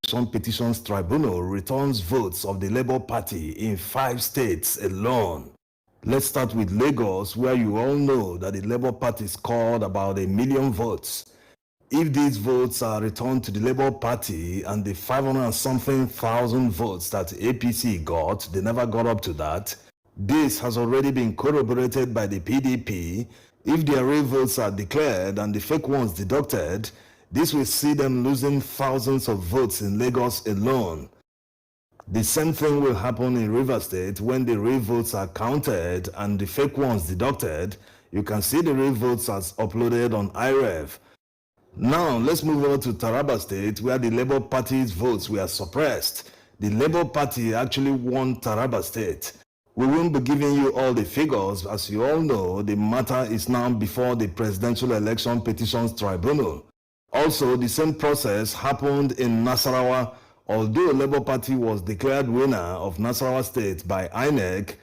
Election Petitions Tribunal returns votes of the Labour Party in 5 states alone. Let's start with Lagos, where you all know that the Labour Party scored about 1 million votes. If these votes are returned to the Labour Party and the 500 and something thousand votes that APC got, they never got up to that. This has already been corroborated by the PDP. If the array votes are declared and the fake ones deducted, this will see them losing thousands of votes in Lagos alone. The same thing will happen in Rivers State when the real votes are counted and the fake ones deducted. You can see the real votes as uploaded on iRev. Now, let's move over to Taraba State, where the Labour Party's votes were suppressed. The Labour Party actually won Taraba State. We won't be giving you all the figures. As you all know, the matter is now before the Presidential Election Petitions Tribunal. Also, the same process happened in Nasarawa. Although Labour Party was declared winner of Nasarawa State by INEC,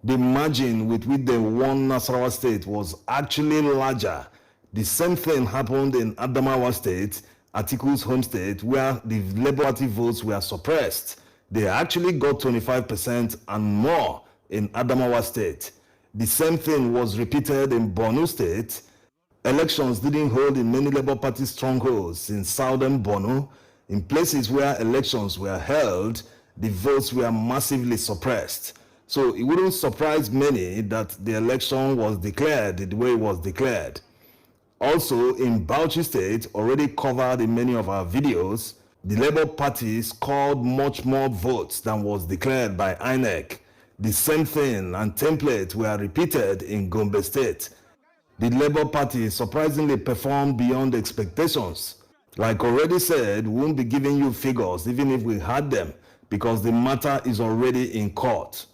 the margin with which they won Nasarawa State was actually larger. The same thing happened in Adamawa State, Atiku's home state, where the Labour Party votes were suppressed. They actually got 25% and more in Adamawa State. The same thing was repeated in Borno State. Elections didn't hold in many Labour Party strongholds in southern Borno. In places where elections were held, the votes were massively suppressed. So it wouldn't surprise many that the election was declared the way it was declared. Also, in Bauchi State, already covered in many of our videos, the Labour Party scored much more votes than was declared by INEC. The same thing and template were repeated in Gombe State. The Labour Party surprisingly performed beyond expectations. Like already said, we won't be giving you figures even if we had them, because the matter is already in court.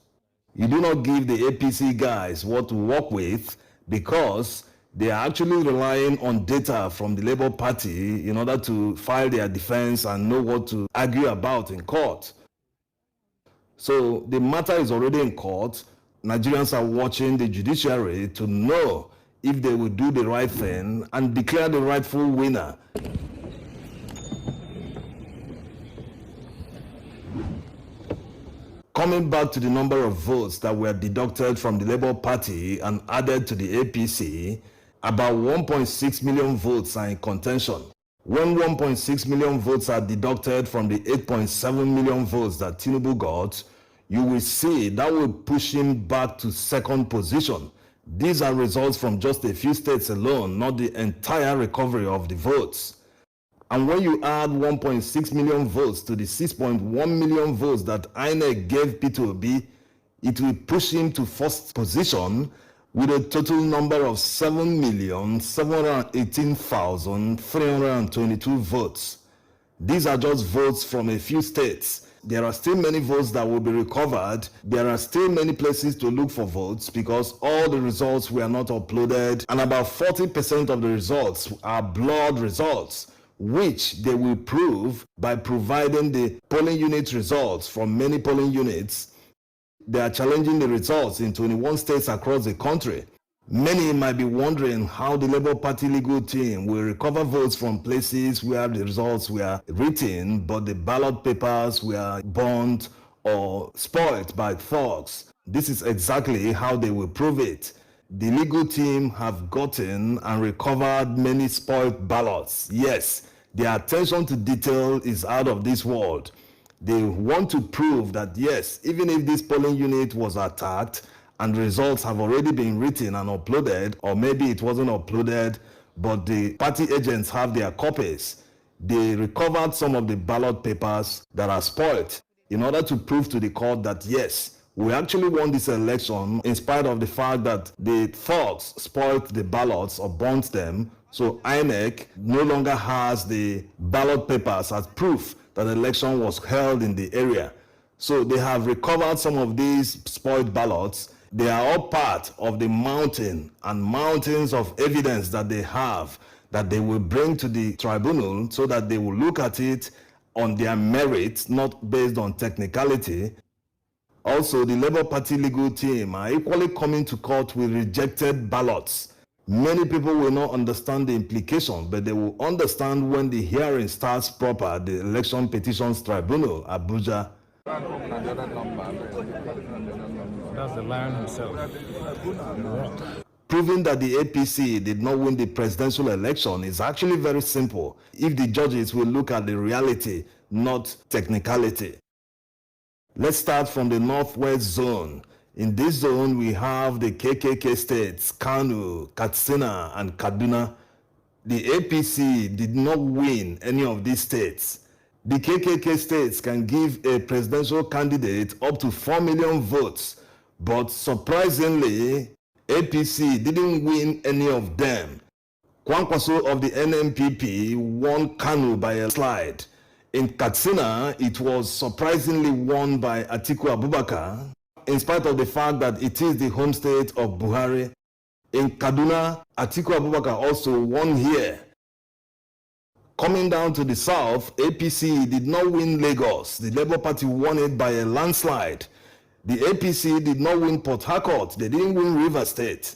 You do not give the APC guys what to work with because they are actually relying on data from the Labour Party in order to file their defense and know what to argue about in court. So the matter is already in court. Nigerians are watching the judiciary to know if they will do the right thing and declare the rightful winner. Coming back to the number of votes that were deducted from the Labour Party and added to the APC, about 1.6 million votes are in contention. When 1.6 million votes are deducted from the 8.7 million votes that Tinubu got, you will see that will push him back to second position. These are results from just a few states alone, not the entire recovery of the votes. And when you add 1.6 million votes to the 6.1 million votes that INEC gave Peter Obi, it will push him to first position with a total number of 7,718,322 votes. These are just votes from a few states. There are still many votes that will be recovered. There are still many places to look for votes because all the results were not uploaded, and about 40% of the results are blurred results, which they will prove by providing the polling unit results from many polling units. They are challenging the results in 21 states across the country. Many might be wondering how the Labour Party legal team will recover votes from places where the results were written, but the ballot papers were burnt or spoiled by thugs. This is exactly how they will prove it. The legal team have gotten and recovered many spoiled ballots. Yes, their attention to detail is out of this world. They want to prove that yes, even if this polling unit was attacked and results have already been written and uploaded, or maybe it wasn't uploaded, but the party agents have their copies, they recovered some of the ballot papers that are spoiled in order to prove to the court that yes, we actually won this election in spite of the fact that the thugs spoiled the ballots or burnt them. So INEC no longer has the ballot papers as proof that the election was held in the area. So they have recovered some of these spoiled ballots. They are all part of the mountain and mountains of evidence that they have that they will bring to the tribunal so that they will look at it on their merits, not based on technicality. Also, the Labour Party legal team are equally coming to court with rejected ballots. Many people will not understand the implication, but they will understand when the hearing starts proper. The Election Petitions Tribunal, Abuja. That's the lion himself. Proving that the APC did not win the presidential election is actually very simple if the judges will look at the reality, not technicality. Let's start from the Northwest Zone. In this zone, we have the KKK states, Kano, Katsina, and Kaduna. The APC did not win any of these states. The KKK states can give a presidential candidate up to 4 million votes, but surprisingly, APC didn't win any of them. Kwankwaso of the NNPP won Kano by a slide. In Katsina, it was surprisingly won by Atiku Abubakar, in spite of the fact that it is the home state of Buhari. In Kaduna, Atiku Abubakar also won here. Coming down to the south, APC did not win Lagos. The Labour Party won it by a landslide. The APC did not win Port Harcourt. They didn't win Rivers State.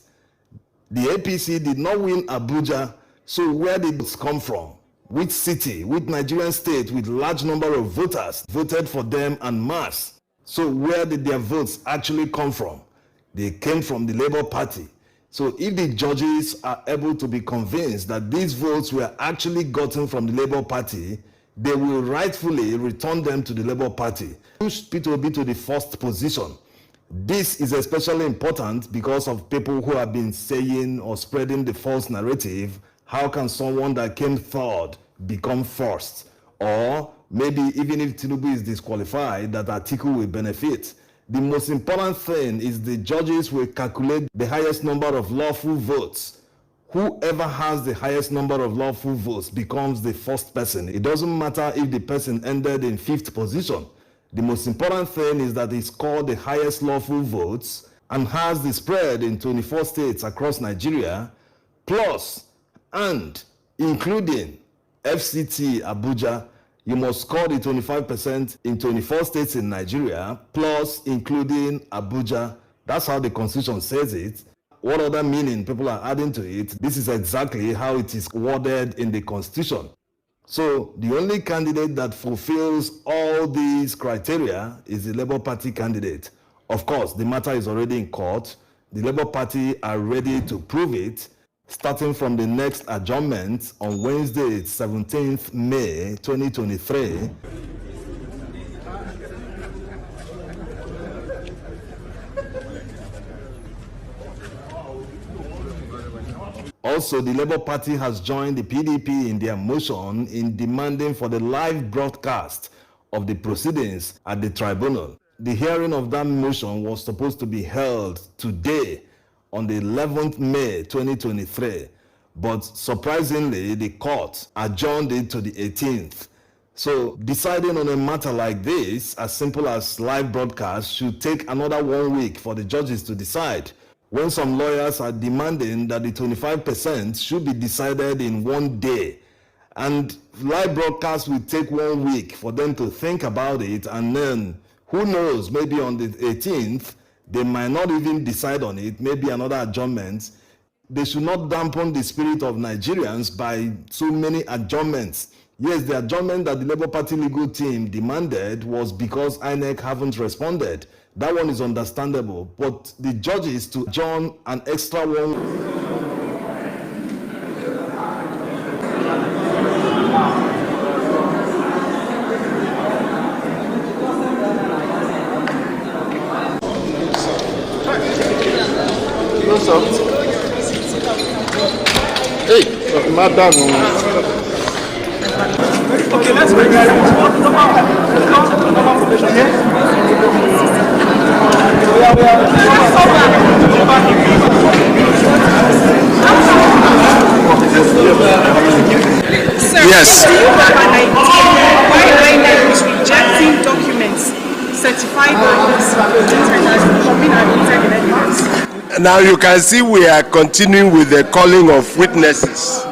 The APC did not win Abuja. So where did it come from? Which city, which Nigerian state with large number of voters voted for them en masse? So where did their votes actually come from? They came from the Labour Party. So if the judges are able to be convinced that these votes were actually gotten from the Labour Party, they will rightfully return them to the Labour Party. Push Peter Obi to the first position. This is especially important because of people who have been saying or spreading the false narrative. How can someone that came third become first? Or maybe even if Tinubu is disqualified, that Atiku will benefit. The most important thing is the judges will calculate the highest number of lawful votes. Whoever has the highest number of lawful votes becomes the first person. It doesn't matter if the person ended in 5th position. The most important thing is that he scored the highest lawful votes and has the spread in 24 states across Nigeria, plus and including FCT Abuja. You must score the 25% in 24 states in Nigeria, plus including Abuja. That's how the Constitution says it. What other meaning people are adding to it? This is exactly how it is worded in the Constitution. So the only candidate that fulfills all these criteria is the Labour Party candidate. Of course, the matter is already in court. The Labour Party are ready to prove it, starting from the next adjournment on Wednesday, 17th May 2023. Also, the Labour Party has joined the PDP in their motion in demanding for the live broadcast of the proceedings at the tribunal. The hearing of that motion was supposed to be held today, on the 11th May 2023, but surprisingly, the court adjourned it to the 18th. So deciding on a matter like this, as simple as live broadcast, should take another 1 week for the judges to decide, when some lawyers are demanding that the 25% should be decided in 1 day. And live broadcast will take 1 week for them to think about it, and then, who knows, maybe on the 18th, they might not even decide on it, maybe another adjournment. They should not dampen the spirit of Nigerians by so many adjournments. Yes, the adjournment that the Labour Party legal team demanded was because INEC haven't responded. That one is understandable. But the judges to adjourn an extra 1 week. Hey, madam. Okay, let's make Yes. Do you have an idea why INEC is rejecting documents certified by this coming and inside the networks? Now you can see we are continuing with the calling of witnesses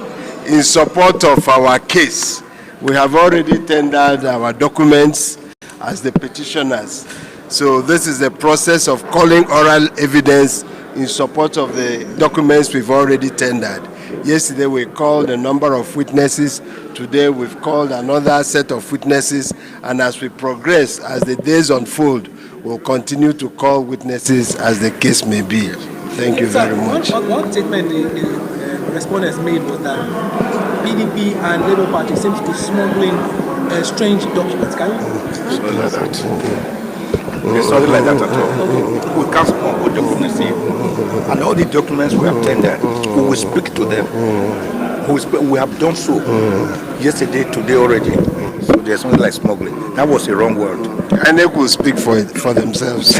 in support of our case. We have already tendered our documents as the petitioners. So this is the process of calling oral evidence in support of the documents we've already tendered. Yesterday we called a number of witnesses. Today we've called another set of witnesses. And as we progress, as the days unfold, we'll continue to call witnesses as the case may be. Thank you very much. One statement the respondents made was that PDP and Labour Party seems to be smuggling strange documents. Can you? It's not like that at all. We can't smuggle documents here. And all the documents we have tendered, we will speak to them. We have done so yesterday, today already. So there's something like smuggling. That was a wrong word. And they will speak for themselves.